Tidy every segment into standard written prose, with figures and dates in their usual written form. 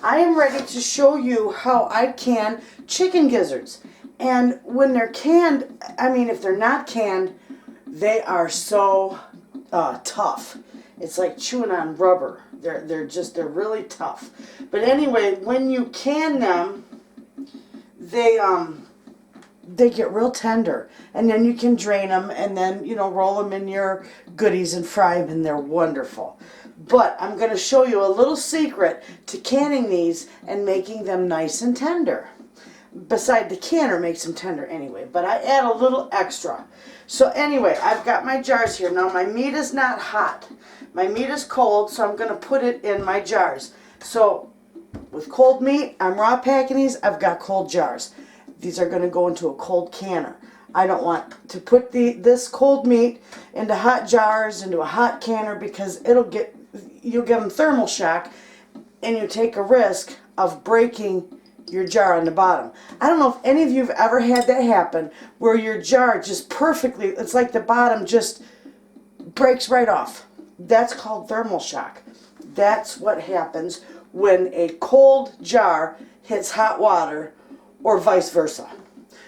I am ready to show you how I can chicken gizzards. And when they're canned, I mean, if they're not canned, they are so tough. It's like chewing on rubber. They're really tough. But anyway, when you can them, they get real tender, and then you can drain them, and then roll them in your goodies and fry them, and they're wonderful. But I'm going to show you a little secret to canning these and making them nice and tender. Beside the canner makes them tender anyway, but I add a little extra. So anyway, I've got my jars here. Now my meat is not hot. My meat is cold, so I'm going to put it in my jars. So with cold meat, I'm raw packing these. I've got cold jars. These are going to go into a cold canner. I don't want to put this cold meat into hot jars, into a hot canner, because you'll give them thermal shock, and you take a risk of breaking your jar on the bottom. I don't know if any of you have ever had that happen, where your jar just perfectly, it's like the bottom just breaks right off. That's called thermal shock. That's what happens when a cold jar hits hot water, or vice versa.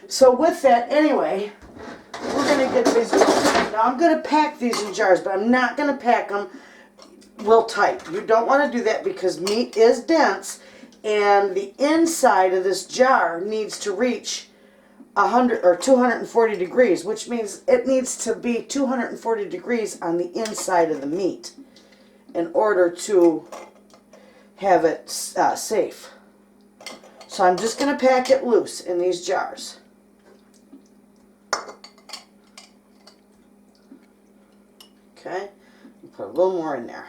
So with that, anyway, we're going to get these going. Now I'm going to pack these in jars, but I'm not going to pack them real tight. You don't want to do that because meat is dense, and the inside of this jar needs to reach 100 or 240 degrees, which means it needs to be 240 degrees on the inside of the meat in order to have it safe. So I'm just going to pack it loose in these jars. Okay, put a little more in there.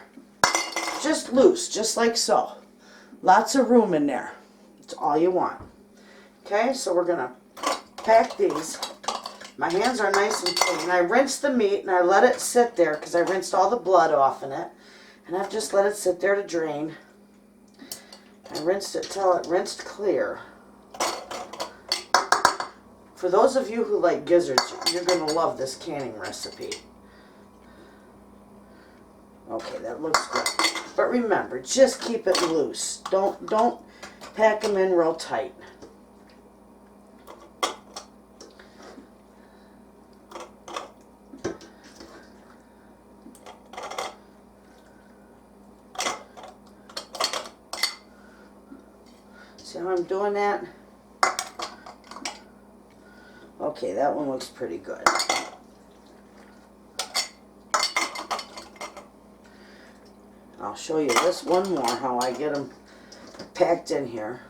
Just loose, just like so. Lots of room in there. That's all you want. Okay, so we're going to pack these. My hands are nice and clean. I rinsed the meat and I let it sit there because I rinsed all the blood off in it. And I've just let it sit there to drain. I rinsed it till it rinsed clear. For those of you who like gizzards, you're going to love this canning recipe. Okay, that looks good. But remember, just keep it loose. Don't pack them in real tight. See how I'm doing that? Okay, that one looks pretty good. I'll show you this one more, how I get them packed in here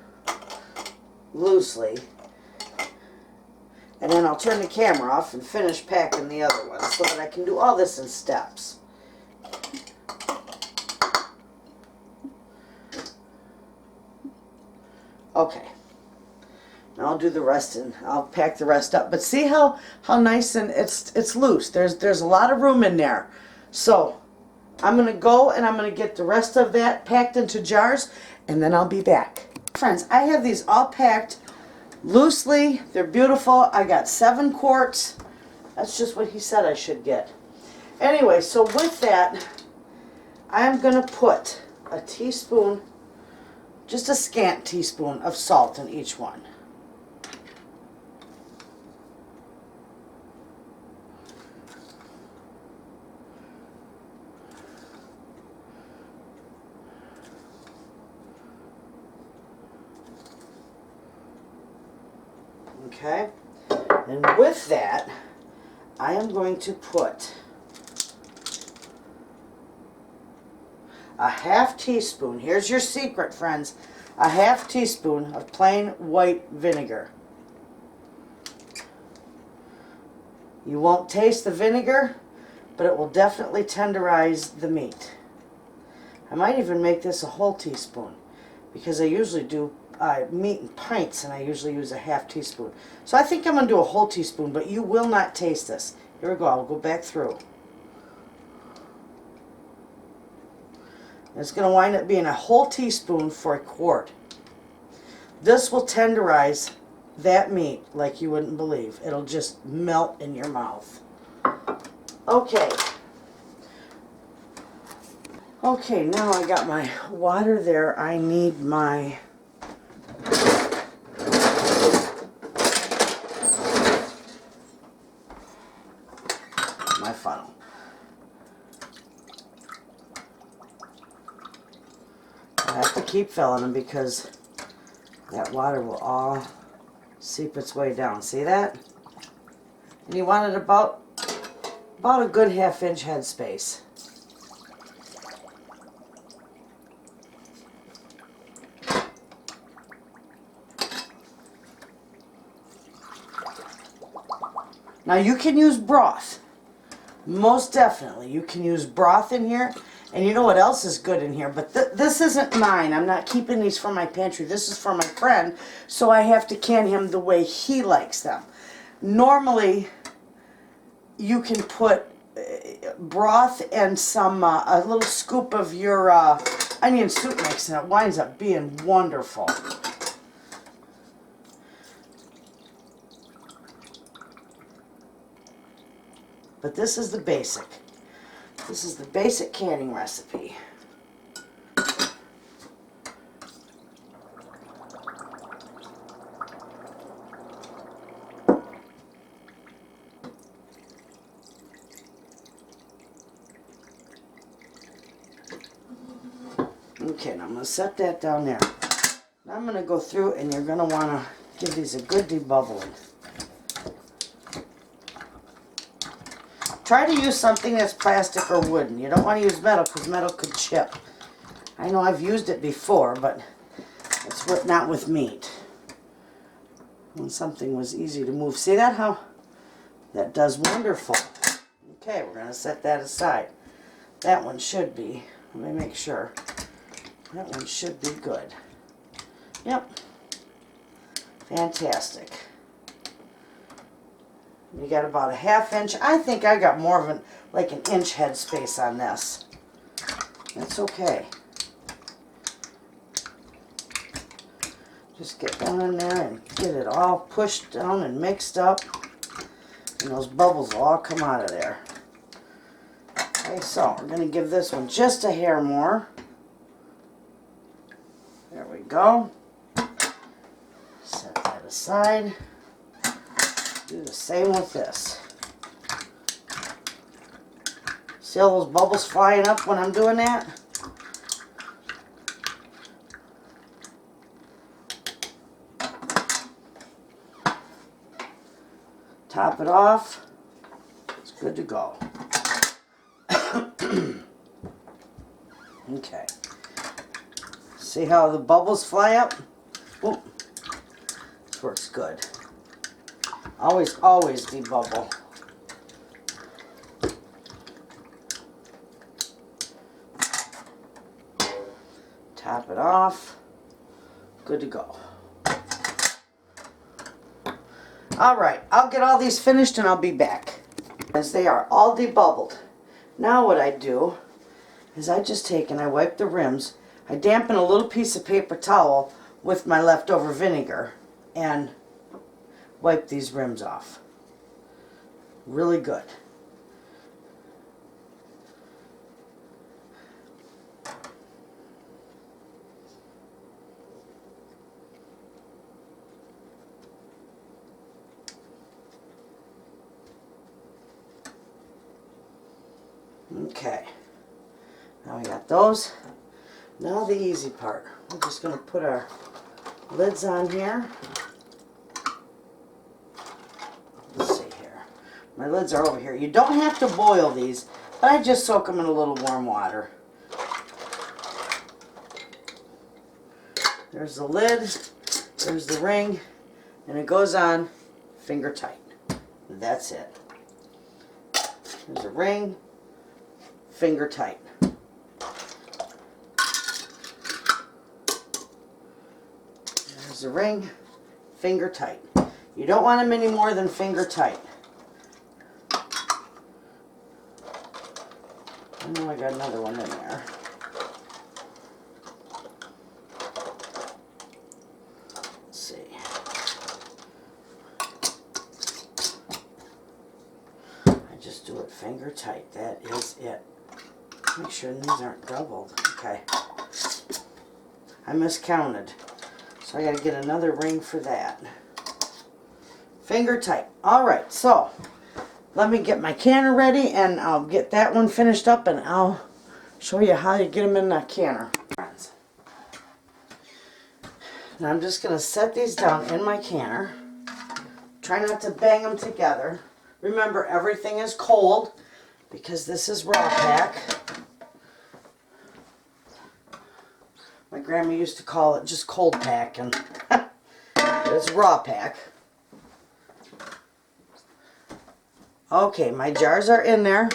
loosely. And then I'll turn the camera off and finish packing the other one so that I can do all this in steps. Okay. Now I'll do the rest and I'll pack the rest up. But see how nice and it's loose. There's a lot of room in there. So I'm going to go and I'm going to get the rest of that packed into jars, and then I'll be back. Friends, I have these all packed loosely. They're beautiful. I got 7 quarts. That's just what he said I should get. Anyway, so with that, I'm going to put a teaspoon, just a scant teaspoon of salt in each one. Okay, and with that, I am going to put a half teaspoon. Here's your secret, friends. A half teaspoon of plain white vinegar. You won't taste the vinegar, but it will definitely tenderize the meat. I might even make this a whole teaspoon, because I usually do meat in pints, and I usually use a half teaspoon. So I think I'm going to do a whole teaspoon, but you will not taste this. Here we go. I'll go back through. It's going to wind up being a whole teaspoon for a quart. This will tenderize that meat like you wouldn't believe. It'll just melt in your mouth. Okay. Okay, now I got my water there. I need my funnel. I have to keep filling them because that water will all seep its way down. See that? And you want it about a good 1/2 inch headspace. Now you can use broth. Most definitely. You can use broth in here. And you know what else is good in here? But this isn't mine. I'm not keeping these for my pantry. This is for my friend. So I have to can him the way he likes them. Normally, you can put broth and some, a little scoop of your onion soup mix, and it winds up being wonderful. But this is the basic. This is the basic canning recipe. Okay, now I'm going to set that down there. Now I'm going to go through, and you're going to want to give these a good debubbling. Try to use something that's plastic or wooden. You don't want to use metal because metal could chip. I know I've used it before, but it's not with meat. When something was easy to move. See that? How that does wonderful. Okay, we're going to set that aside. That one should be. Let me make sure. That one should be good. Yep. Fantastic. You got about a 1/2 inch. I think I got more of like an inch headspace on this. That's okay. Just get down in there and get it all pushed down and mixed up. And those bubbles will all come out of there. Okay, so we're going to give this one just a hair more. There we go. Set that aside. Do the same with this. See all those bubbles flying up when I'm doing that? Top it off. It's good to go. Okay. See how the bubbles fly up? Whoop. This works good. Always debubble. Top it off. Good to go. Alright, I'll get all these finished and I'll be back. As they are all debubbled. Now what I do is I just take and I wipe the rims. I dampen a little piece of paper towel with my leftover vinegar and wipe these rims off. Really good. Okay. Now we got those. Now the easy part. We're just going to put our lids on here. Let's see here. My lids are over here. You don't have to boil these, but I just soak them in a little warm water. There's the lid, there's the ring, and it goes on finger tight. That's it. There's a ring, finger tight. There's the ring, finger tight. You don't want them any more than finger tight. I know I got another one in there. Let's see. I just do it finger tight. That is it. Make sure these aren't doubled. Okay. I miscounted. So I got to get another ring for that. Finger tight. Alright, so let me get my canner ready and I'll get that one finished up and I'll show you how you get them in the canner. Now I'm just going to set these down in my canner. Try not to bang them together. Remember, everything is cold because this is raw pack. My grandma used to call it just cold pack, and it's raw pack. Okay, my jars are in there.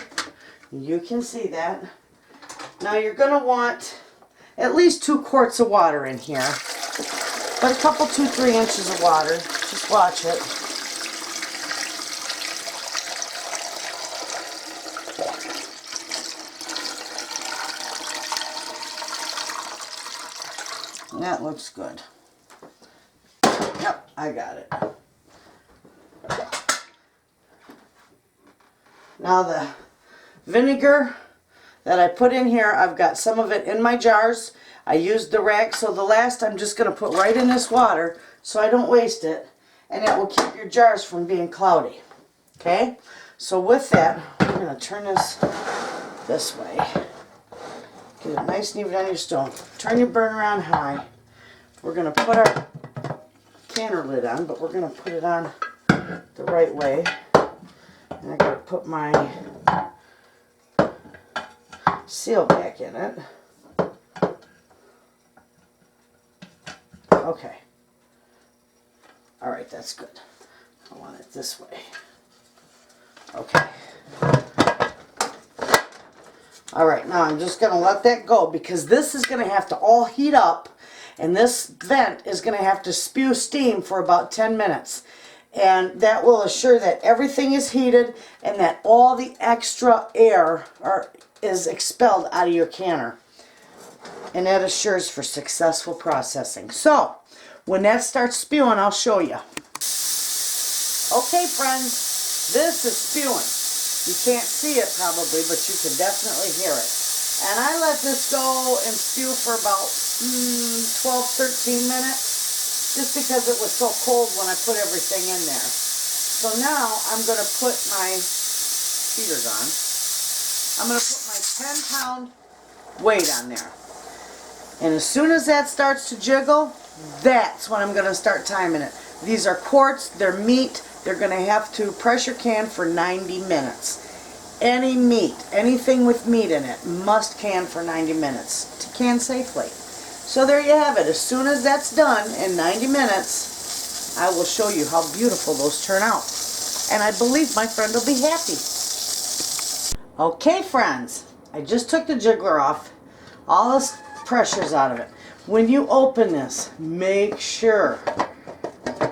You can see that. Now you're going to want at least 2 quarts of water in here. But a couple, 2-3 inches of water. Just watch it. That looks good. Yep, I got it. Now the vinegar that I put in here, I've got some of it in my jars. I used the rag, so the last I'm just going to put right in this water so I don't waste it. And it will keep your jars from being cloudy. Okay? So with that, I'm going to turn this way. Get it nice and even on your stove. Turn your burner on high. We're going to put our canner lid on, but we're going to put it on the right way. And I got to put my seal back in it. Okay. Alright, that's good. I want it this way. Okay. Alright, now I'm just going to let that go because this is going to have to all heat up and this vent is going to have to spew steam for about 10 minutes. And that will assure that everything is heated and that all the extra air is expelled out of your canner. And that assures for successful processing. So, when that starts spewing, I'll show you. Okay, friends, this is spewing. You can't see it probably, but you can definitely hear it. And I let this go and spew for about 12-13 minutes, just because it was so cold when I put everything in there. So now I'm going to put my heaters on. I'm going to put my 10-pound weight on there. And as soon as that starts to jiggle, that's when I'm going to start timing it. These are quarts, they're meat, they're going to have to pressure can for 90 minutes. Any meat, anything with meat in it, must can for 90 minutes to can safely. So there you have it. As soon as that's done in 90 minutes, I will show you how beautiful those turn out. And I believe my friend will be happy. Okay, friends, I just took the jiggler off. All this pressure's out of it. When you open this, make sure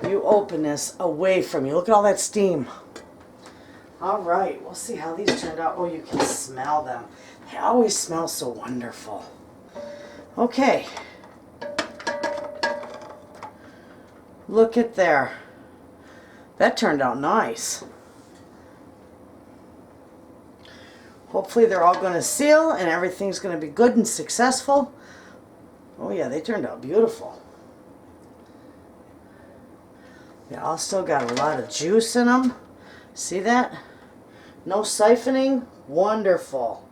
you open this away from you. Look at all that steam. Alright, we'll see how these turned out. Oh, you can smell them. They always smell so wonderful. Okay. Look at there. That turned out nice. Hopefully they're all going to seal and everything's going to be good and successful. Oh yeah, they turned out beautiful. They all still got a lot of juice in them. See that? No siphoning. Wonderful.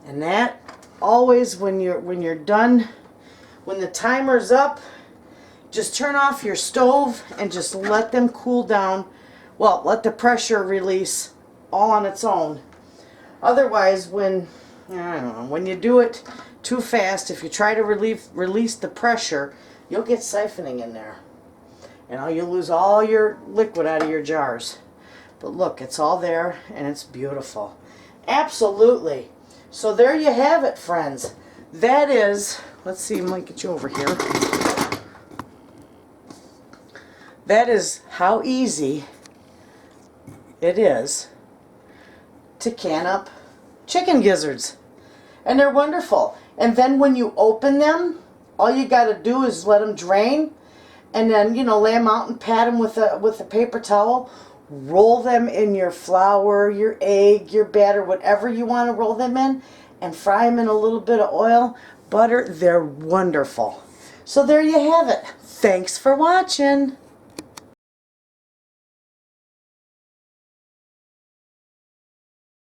And that always when you're done, when the timer's up, just turn off your stove and just let them cool down. Well, let the pressure release all on its own. Otherwise, when you do it too fast, if you try to release the pressure, you'll get siphoning in there. And you'll lose all your liquid out of your jars. But look, it's all there and it's beautiful. Absolutely. So there you have it, friends. That is, let's see, I might get you over here. That is how easy it is to can up chicken gizzards. And they're wonderful. And then when you open them, all you got to do is let them drain. And then, lay them out and pat them with a paper towel. roll them in your flour, your egg, your batter, whatever you want to roll them in, and fry them in a little bit of oil, butter. They're wonderful. So there you have it. Thanks for watching.